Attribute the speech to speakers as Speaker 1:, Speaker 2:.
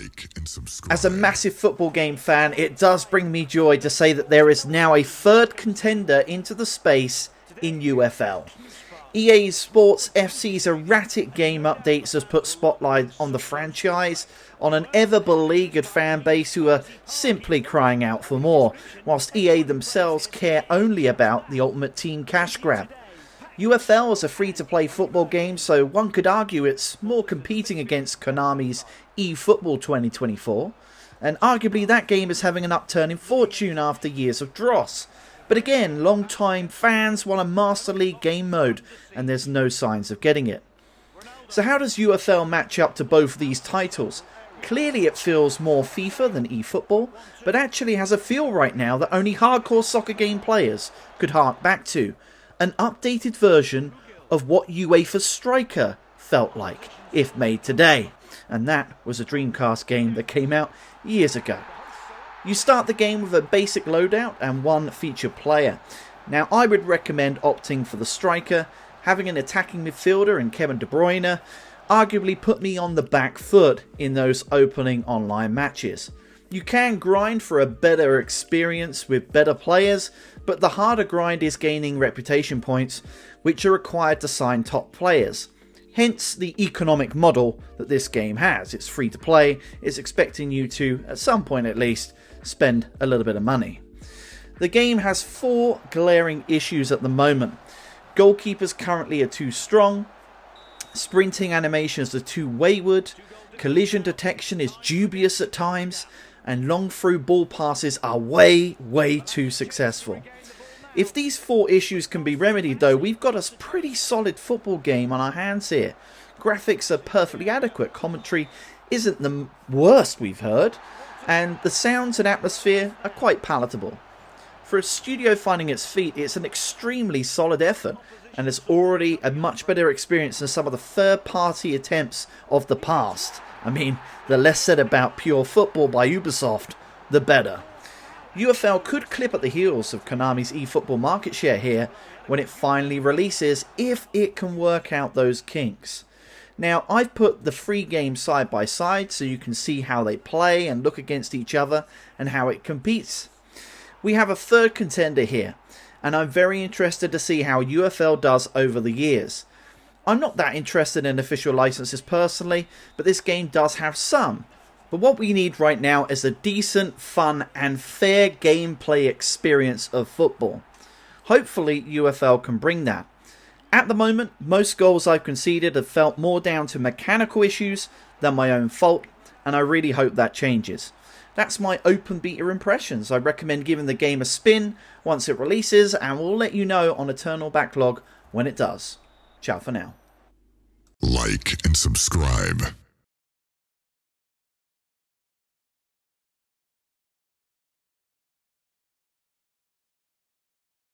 Speaker 1: Like and subscribe.
Speaker 2: As a massive football game fan, it does bring me joy to say that there is now a third contender into the space in UFL. EA Sports FC's erratic game updates has put spotlight on the franchise, on an ever-beleaguered fan base who are simply crying out for more, whilst EA themselves care only about the Ultimate Team cash grab. UFL is a free-to-play football game, so one could argue it's more competing against Konami's eFootball 2024, and arguably that game is having an upturn in fortune after years of dross. But again, long-time fans want a Master League game mode, and there's no signs of getting it. So how does UFL match up to both of these titles? Clearly it feels more FIFA than eFootball, but actually has a feel right now that only hardcore soccer game players could hark back to. An updated version of what UEFA Striker felt like, if made today. And that was a Dreamcast game that came out years ago. You start the game with a basic loadout and one featured player. Now I would recommend opting for the striker. Having an attacking midfielder in Kevin De Bruyne arguably put me on the back foot in those opening online matches. You can grind for a better experience with better players, but the harder grind is gaining reputation points, which are required to sign top players. Hence the economic model that this game has. It's free to play, it's expecting you to, at some point at least, spend a little bit of money. The game has 4 glaring issues at the moment. Goalkeepers currently are too strong, sprinting animations are too wayward, collision detection is dubious at times, and long through ball passes are way too successful. If these 4 issues can be remedied though, we've got a pretty solid football game on our hands here. Graphics are perfectly adequate, commentary isn't the worst we've heard, and the sounds and atmosphere are quite palatable. For a studio finding its feet, it's an extremely solid effort, and it's already a much better experience than some of the third-party attempts of the past. I mean, the less said about pure football by Ubisoft, the better. UFL could clip at the heels of Konami's eFootball market share here when it finally releases, if it can work out those kinks. Now, I've put the 3 games side by side so you can see how they play and look against each other and how it competes. We have a third contender here, and I'm very interested to see how UFL does over the years. I'm not that interested in official licenses personally, but this game does have some. But what we need right now is a decent, fun and fair gameplay experience of football. Hopefully UFL can bring that. At the moment, most goals I've conceded have felt more down to mechanical issues than my own fault, and I really hope that changes. That's my open beta impressions. I recommend giving the game a spin once it releases, and we'll let you know on Eternal Backlog when it does. Ciao for now.
Speaker 1: Like and subscribe.